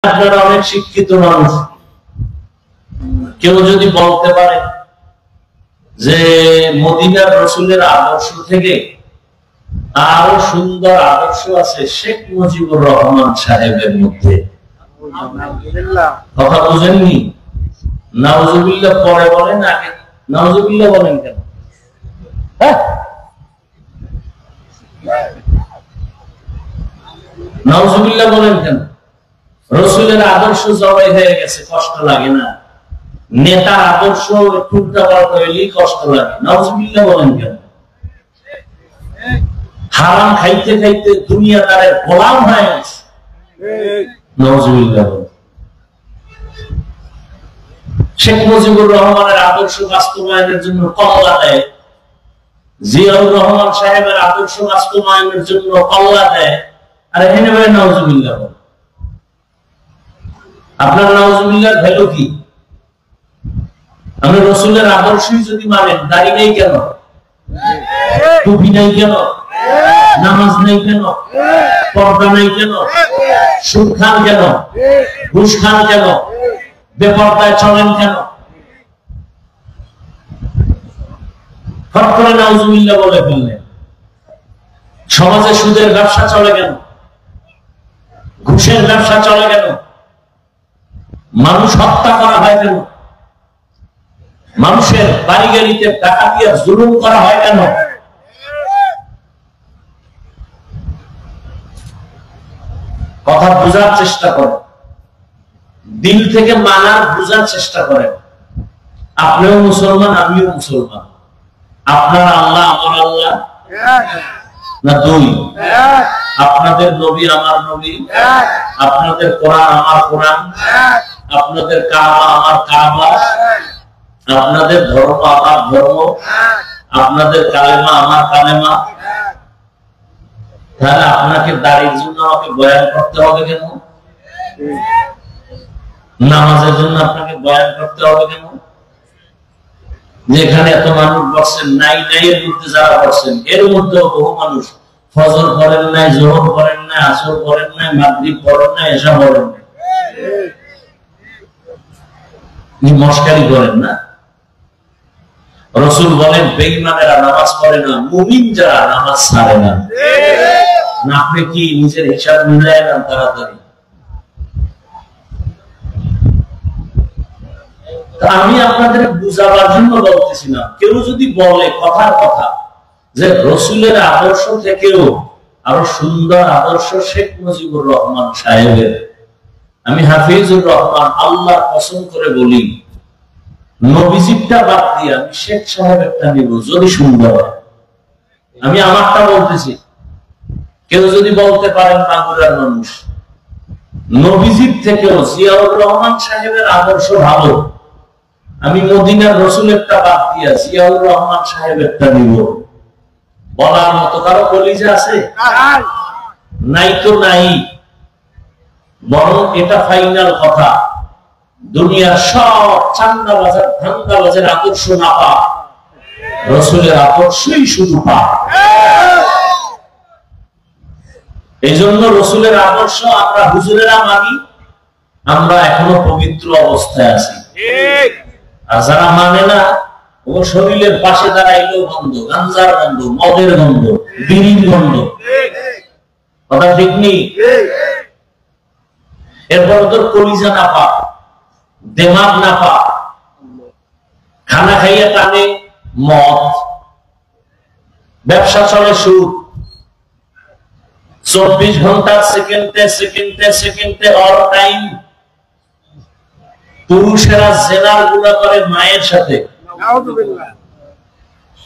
আপনারা অনেক শিক্ষিত মানুষ, কেউ যদি বলতে পারে যে মদিনার রাসূলের আদর্শ থেকে আরো সুন্দর আদর্শ আছে শেখ মুজিবুর রহমান সাহেবের মধ্যে, কথা বুঝেননি? নাউজুবিল্লাহ পরে বলেন, আগে নাউজুবিল্লাহ বলেন কেন? নাউজুবিল্লাহ বলেন কেন? রসুলের আদর্শ জবাই হয়ে গেছে, কষ্ট লাগে না? নেতা আদর্শ উল্টা পাল্টা হইলেই কষ্ট লাগে, নাউজুবিল্লাহ বলেন কেন? হারাম খাইতে খাইতে দুনিয়াদারের গোলাম হয়ে গেছে, নাউজুবিল্লাহ বলেন। শেখ মুজিবুর রহমানের আদর্শ বাস্তবায়নের জন্য কল্লা দেয়, জিয়াউর রহমান সাহেবের আদর্শ বাস্তবায়নের জন্য কল্লা দেয়, আর এখানে ভাই নাউজুবিল্লাহ বলেন। আপনার নাউজুবিল্লাহর ভ্যালু কি? আমরা রসুলের আদর্শই যদি মানেন, দাড়ি নেই কেন, টুপি নেই কেন, নামাজ নেই কেন, পর্দা নেই কেন, সুদ খান কেন, ঘুষ খান কেন, বেপরদায় চলেন কেন? ফট করে নাউজুবিল্লাহ বলে ফেললেন। সমাজে সুদের ব্যবসা চলে কেন, ঘুষের ব্যবসা চলে কেন, মানুষ হত্যা করা হয় কেন, মানুষের বাড়ি গাড়িতে ডাকাতি আর জুলুম করা হয় কেন? কথা বোঝার চেষ্টা করেন, দিল থেকে মানার বোঝার চেষ্টা করেন। আপনিও মুসলমান, আমিও মুসলমান। আপনার আল্লাহ আমার আল্লাহ না দুই? আপনাদের নবী আমার নবী, আপনাদের কোরআন আমার কোরআন, আপনাদের কাবা আমার কাবা, আপনাদের ধর্ম আমার ধর্ম, আপনাদের কালেমা আমার কালেমা। তাহলে আপনাকে দাড়ির জন্য আমাকে বয়ান করতে হবে কেন? নামাজের জন্য আপনাকে বয়ান করতে হবে কেন? যেখানে এত মানুষ বসছেন, নাই নাই এর মধ্যে যারা বসছেন, এর মধ্যে বহু মানুষ ফজর করেন নাই, জোহর করেন নাই, আসর করেন নাই, মাগরিব করেন নাই, এশা করেন নাই। মস্কারি করেন না? রাসূল বলেন বেঈমানেরা নামাজ পড়ে না, মুমিন যারা নামাজ ছাড়ে না। আপনি কি নিজের হিসাব মিলায় নেন তাড়াতাড়ি? আমি আপনাদের বুঝাবার জন্য বলতেছি না। কেউ যদি বলে কথার কথা যে রসুলের আদর্শ থেকেও আরো সুন্দর আদর্শ শেখ মুজিবুর রহমান সাহেবের, আমি হাফিজুর রহমান আল্লাহর কসম করে বলি, নবীজিটা বাদ দিয়ে আমি শেখ সাহেবেরটা নিব যদি সুন্দর হয়। আমি আমারটা বলতেছি। কেউ যদি বলতে পারেন মাগুরার মানুষ, নবীজির থেকেও জিয়াউর রহমান সাহেবের আদর্শ ভালো, আমি মদিনার রসুলেরটা বাদ দিয়া জিয়াউর রহমান সাহেবেরটা নিব, বলার মতো কারো কলিজা আছে? নাই তো নাই। বরং এটা ফাইনাল কথা, দুনিয়ার সব চান্দাবাজার ধান্দাবাজের আদর্শ না পা, রসুলের আদর্শই শুধু পা। এই জন্য রসুলের আদর্শ আমরা হুজুরেরা মানি, আমরা এখনো পবিত্র অবস্থায় আছি। আর যারা মানে না, ও শরীরের পাশে দাঁড়াইলেও গন্ধ, গাঞ্জার গন্ধ, মদের গন্ধ, বিড়ির গন্ধ। কথা ঠিক নেই? এরপর তোর কলিজা না পা, দেমাগ না পা, খানা খাইয়া টানে মদ, ব্যবসা চলে সুদ, 24 ঘন্টা সেকেন্ডে সেকেন্ডে সেকেন্ডে অল টাইম। পুরুষেরা জেনার গুলা করে মায়ের সাথে,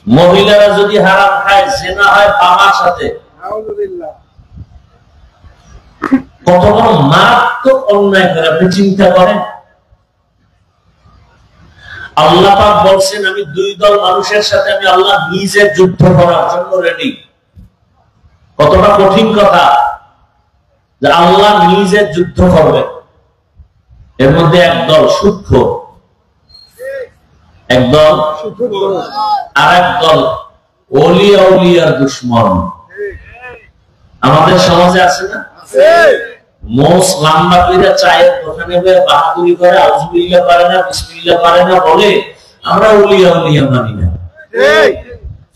মহিলারা যদি হারাম খায় জেনা হয় বাবার সাথে। কত বড় মারাত্মক অন্যায় করে আপনি চিন্তা করেন। আল্লাহ পাক বলছেন আমি দুই দল মানুষের সাথে আমি আল্লাহ নিজে যুদ্ধ করার জন্য রেডি। কতটা কঠিন কথা যে আল্লাহ নিজে যুদ্ধ করবেন। এর মধ্যে একদল সূক্ষ্ম, একদল আর একদল ওলিয়া উলিয়ার দুশ্মন। আমাদের সমাজে আছে না? মোস লম্বা করে চায়ের দোকানে বাহাদুরি করে আউযুবিল্লাহ পারে না, বিসমিল্লাহ পারে না, বলে আমরা উলিয়া উলিয়া মানি না।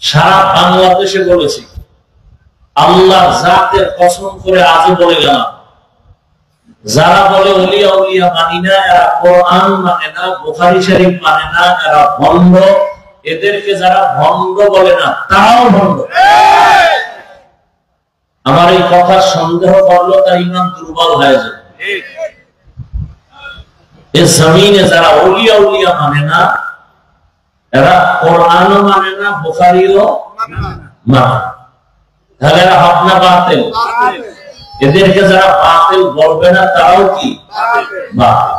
সারা বাংলাদেশে বলেছি, আল্লাহর জাতের কসম করে আজও বলে গেলাম, যারা বলে উলিয়া উলিয়া মানি না, এরা কোরআন মানে না, বুখারী শরীফ মানে না, এরা ভণ্ড। এদেরকে যারা ভণ্ড বলে না, তারাও ভণ্ড। আমার এই কথা সন্দেহ করলো তার ইমান দুর্বল হয়ে যাবে। এই জমিনে যারা উলিয়া উলিয়া মানে না, এরা কোরআনও মানে না, বুখারীও মানে, তাহলে এরা হক না বাতিল? এদেরকে যারা বাতিল বলবে না, তারাও কি বাতিল।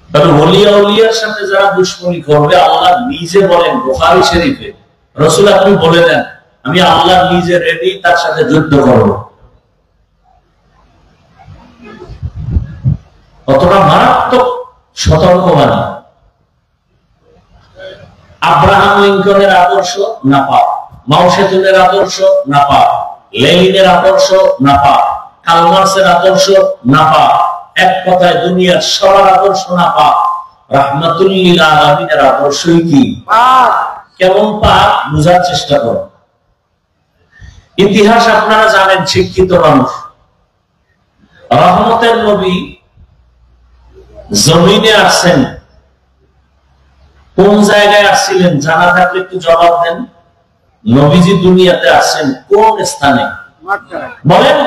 তবে ওলিয়া উলিয়ার সাথে যারা দুশমনি করবে, আল্লাহ নিজে বলেন বুখারী শরীফে, রাসূল আপনি বলে দেন আমি আল্লাহ নিজে রেডি তার সাথে যুদ্ধ করব। কতটা মারাত্মক সতর্কবাণী। আব্রাহাম লিঙ্কনের আদর্শ না পাও, মাও সেতুনের আদর্শ না পাও, লেনিনের আদর্শ না পাও, কার্ল মার্ক্সের আদর্শ না পাও, এক কথায় দুনিয়ার সবার আদর্শ না পাও, রাহমাতুল লিল আলামিনের আদর্শই কি কেমন পাক বুঝার চেষ্টা করো। ইতিহাস আপনারা জানেন, শিক্ষিত মানুষ, রহমতের নবী জমিনে আসছেন, কোন জায়গায় আসছিলেন জানা থাকলে একটু জবাব দেন। নবীজি দুনিয়াতে আসছেন কোন স্থানে বলেন?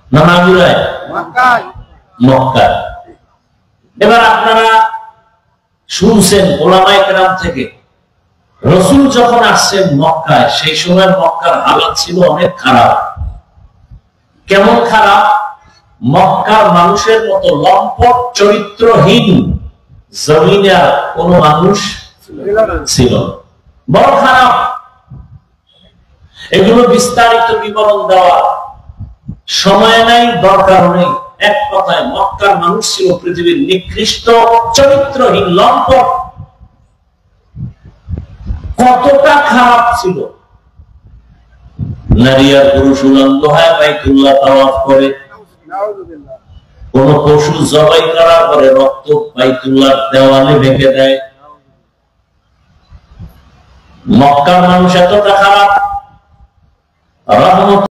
না নাগুরায়? মক্কা। এবার আপনারা শুনছেন ওলামায়ে কেরাম থেকে, রাসূল যখন আসছেন মক্কায়, সেই সময় মক্কার হালাত ছিল অনেক খারাপ। কেমন খারাপ? মক্কার মানুষের মতো লম্পট চরিত্রহীন জমিনে আর কোন মানুষ ছিল, বড় খারাপ। এগুলো বিস্তারিত বিবরণ দেওয়া সময় নাই, দরকার নেই। এক কথায় মক্কার মানুষ ছিল পৃথিবীর নিকৃষ্ট চরিত্রহীন লম্পট। কতটা খারাপ ছিল! নারী আর পুরুষ উলঙ্গ হয় বাইতুল্লাহ তাওয়াফ করে, কোন পশু জবাই করার পরে রক্ত বাইতুল্লাহর দেওয়ালে ভেঙে দেয়। মক্কার মানুষ এতটা খারাপ। রহমত